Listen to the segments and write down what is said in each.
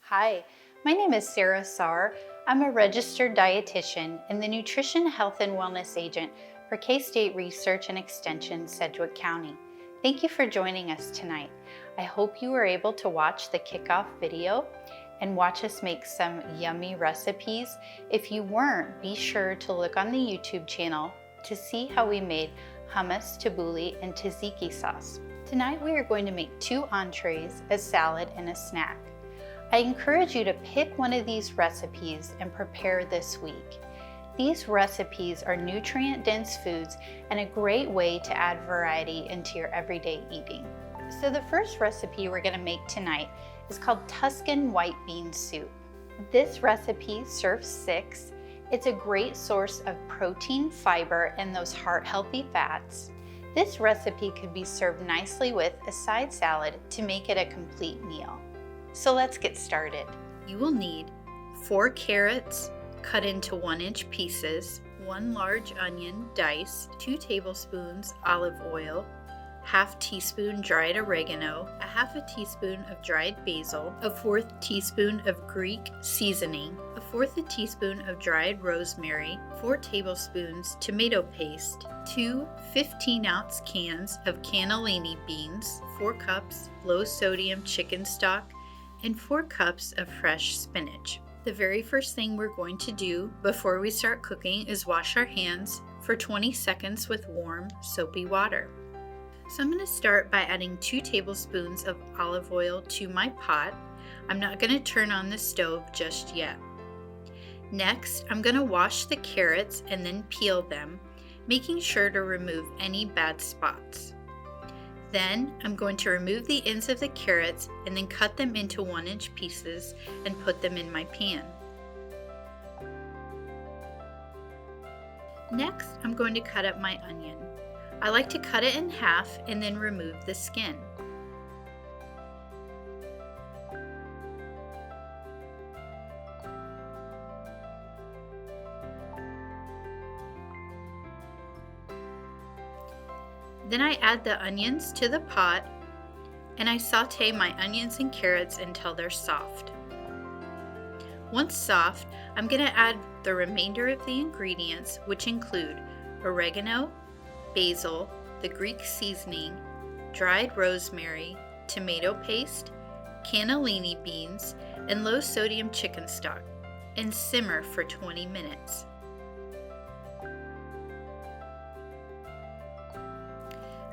Hi, my name is Sarah Saar. I'm a registered dietitian and the Nutrition, Health, and Wellness Agent for K-State Research and Extension, Sedgwick County. Thank you for joining us tonight. I hope you were able to watch the kickoff video and watch us make some yummy recipes. If you weren't, be sure to look on the YouTube channel to see how we made hummus, tabbouleh, and tzatziki sauce. Tonight we are going to make 2 entrees, a salad, and a snack. I encourage you to pick one of these recipes and prepare this week. These recipes are nutrient-dense foods and a great way to add variety into your everyday eating. So the first recipe we're going to make tonight is called Tuscan white bean soup. This recipe serves 6. It's a great source of protein, fiber, and those heart-healthy fats. This recipe could be served nicely with a side salad to make it a complete meal. So let's get started. You will need 4 carrots cut into 1-inch pieces, 1 large onion diced, 2 tablespoons olive oil, 1/2 teaspoon dried oregano, 1/2 teaspoon of dried basil, 1/4 teaspoon of Greek seasoning, 1/4 teaspoon of dried rosemary, 4 tablespoons tomato paste, 2 15-ounce cans of cannellini beans, 4 cups low-sodium chicken stock, and 4 cups of fresh spinach. The very first thing we're going to do before we start cooking is wash our hands for 20 seconds with warm, soapy water. So I'm going to start by adding 2 tablespoons of olive oil to my pot. I'm not going to turn on the stove just yet. Next, I'm going to wash the carrots and then peel them, making sure to remove any bad spots. Then I'm going to remove the ends of the carrots and then cut them into 1-inch pieces and put them in my pan. Next, I'm going to cut up my onion. I like to cut it in half and then remove the skin. Then I add the onions to the pot and I saute my onions and carrots until they're soft. Once soft, I'm going to add the remainder of the ingredients, which include oregano, basil, the Greek seasoning, dried rosemary, tomato paste, cannellini beans, and low-sodium chicken stock, and simmer for 20 minutes.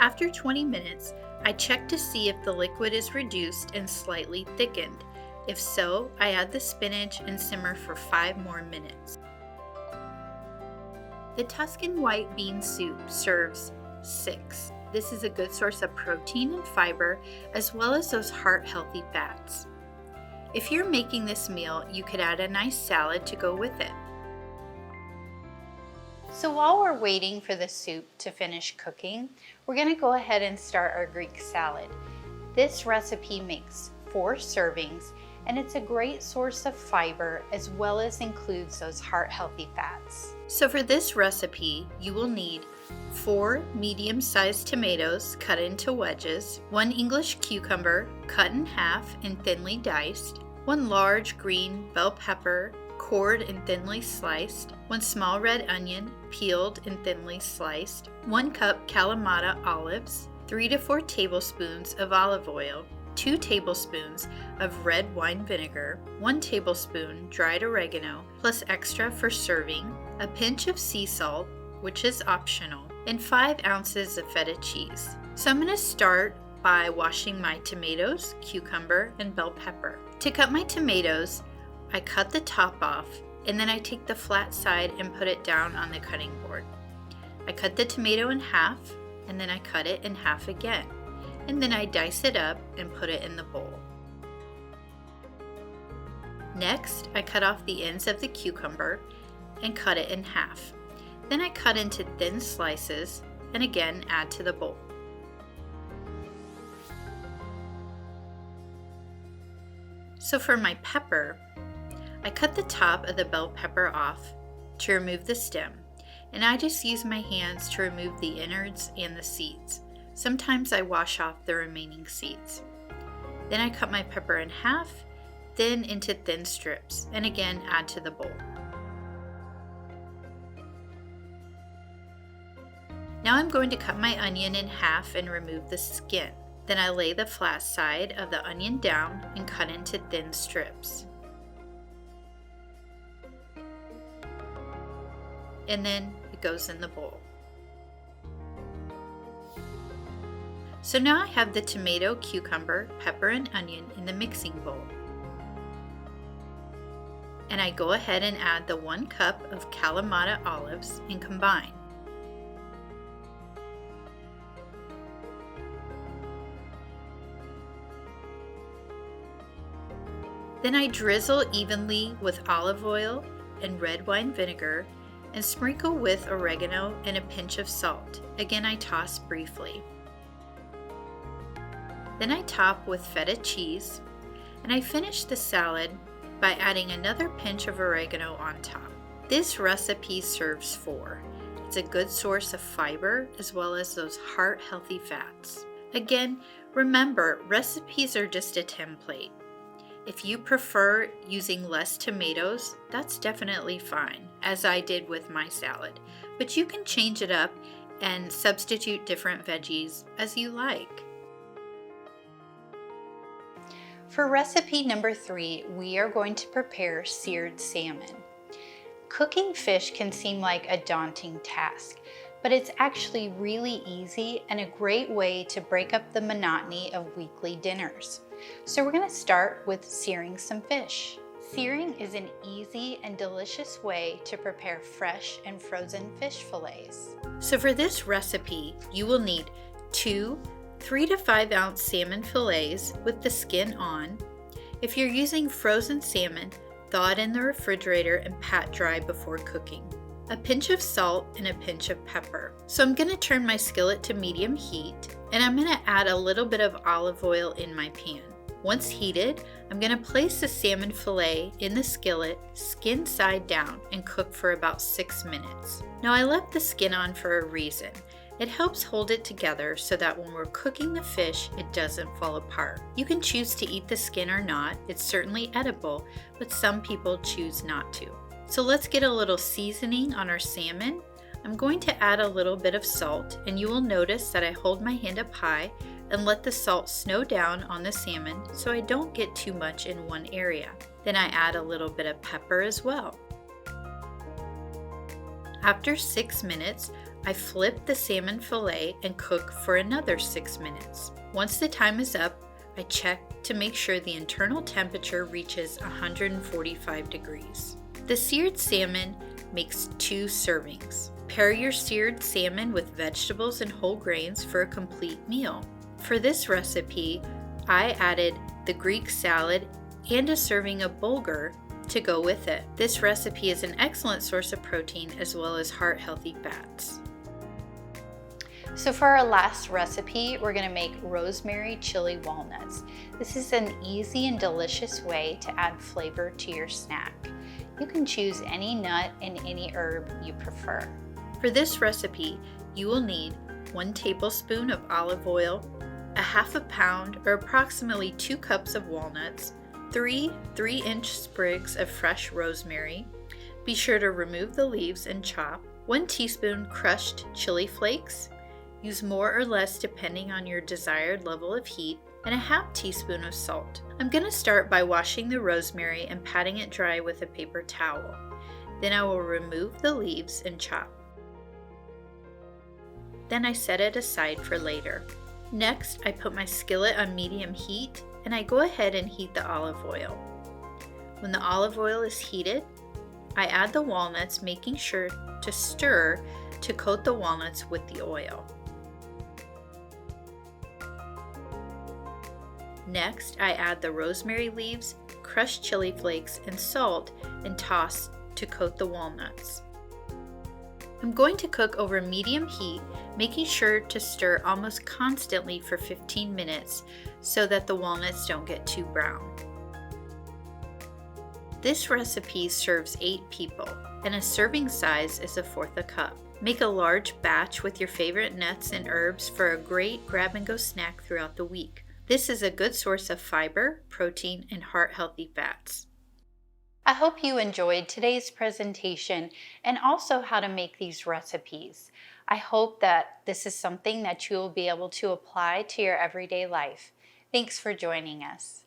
After 20 minutes, I check to see if the liquid is reduced and slightly thickened. If so, I add the spinach and simmer for 5 more minutes. The Tuscan white bean soup serves 6. This is a good source of protein and fiber, as well as those heart-healthy fats. If you're making this meal, you could add a nice salad to go with it. So while we're waiting for the soup to finish cooking, we're going to go ahead and start our Greek salad. This recipe makes 4 servings and it's a great source of fiber as well as includes those heart-healthy fats. So for this recipe, you will need 4 medium-sized tomatoes cut into wedges, 1 English cucumber cut in half and thinly diced, 1 large green bell pepper cored and thinly sliced, 1 small red onion peeled and thinly sliced, 1 cup Kalamata olives, 3 to 4 tablespoons of olive oil, 2 tablespoons of red wine vinegar, 1 tablespoon dried oregano plus extra for serving, a pinch of sea salt, which is optional, and 5 ounces of feta cheese. So I'm going to start by washing my tomatoes, cucumber, and bell pepper. To cut my tomatoes, I cut the top off and then I take the flat side and put it down on the cutting board. I cut the tomato in half and then I cut it in half again, and then I dice it up and put it in the bowl. Next, I cut off the ends of the cucumber and cut it in half. Then I cut into thin slices and again add to the bowl. So for my pepper, I cut the top of the bell pepper off to remove the stem, and I just use my hands to remove the innards and the seeds. Sometimes I wash off the remaining seeds. Then I cut my pepper in half then into thin strips, and again add to the bowl. Now I'm going to cut my onion in half and remove the skin. Then I lay the flat side of the onion down and cut into thin strips. And then it goes in the bowl. So now I have the tomato, cucumber, pepper, and onion in the mixing bowl. And I go ahead and add the 1 cup of Kalamata olives and combine. Then I drizzle evenly with olive oil and red wine vinegar and sprinkle with oregano and a pinch of salt. Again, I toss briefly. Then I top with feta cheese, and I finish the salad by adding another pinch of oregano on top. This recipe serves 4. It's a good source of fiber as well as those heart-healthy fats. Again, remember, recipes are just a template. If you prefer using less tomatoes, that's definitely fine, as I did with my salad. But you can change it up and substitute different veggies as you like. For recipe number 3, we are going to prepare seared salmon. Cooking fish can seem like a daunting task, but it's actually really easy and a great way to break up the monotony of weekly dinners. So we're going to start with searing some fish. Searing is an easy and delicious way to prepare fresh and frozen fish fillets. So for this recipe, you will need 2 3 to 5 ounce salmon fillets with the skin on. If you're using frozen salmon, thaw it in the refrigerator and pat dry before cooking. A pinch of salt and a pinch of pepper. So I'm going to turn my skillet to medium heat, and I'm going to add a little bit of olive oil in my pan. Once heated, I'm going to place the salmon fillet in the skillet, skin side down, and cook for about 6 minutes. Now I left the skin on for a reason. It helps hold it together so that when we're cooking the fish, it doesn't fall apart. You can choose to eat the skin or not. It's certainly edible, but some people choose not to. So let's get a little seasoning on our salmon. I'm going to add a little bit of salt, and you will notice that I hold my hand up high and let the salt snow down on the salmon so I don't get too much in one area. Then I add a little bit of pepper as well. After 6 minutes, I flip the salmon fillet and cook for another 6 minutes. Once the time is up, I check to make sure the internal temperature reaches 145 degrees. The seared salmon makes 2 servings. Pair your seared salmon with vegetables and whole grains for a complete meal. For this recipe, I added the Greek salad and a serving of bulgur to go with it. This recipe is an excellent source of protein as well as heart-healthy fats. So for our last recipe, we're going to make rosemary chili walnuts. This is an easy and delicious way to add flavor to your snack. You can choose any nut and any herb you prefer. For this recipe, you will need 1 tablespoon of olive oil, a half a pound or approximately 2 cups of walnuts, 3 3-inch sprigs of fresh rosemary. Be sure to remove the leaves and chop. 1 teaspoon crushed chili flakes. Use more or less depending on your desired level of heat, and a half teaspoon of salt. I'm going to start by washing the rosemary and patting it dry with a paper towel. Then I will remove the leaves and chop. Then I set it aside for later. Next, I put my skillet on medium heat and I go ahead and heat the olive oil. When the olive oil is heated, I add the walnuts, making sure to stir to coat the walnuts with the oil. Next, I add the rosemary leaves, crushed chili flakes, and salt and toss to coat the walnuts. I'm going to cook over medium heat, making sure to stir almost constantly for 15 minutes so that the walnuts don't get too brown. This recipe serves 8 people, and a serving size is 1/4 cup. Make a large batch with your favorite nuts and herbs for a great grab-and-go snack throughout the week. This is a good source of fiber, protein, and heart-healthy fats. I hope you enjoyed today's presentation and also how to make these recipes. I hope that this is something that you will be able to apply to your everyday life. Thanks for joining us.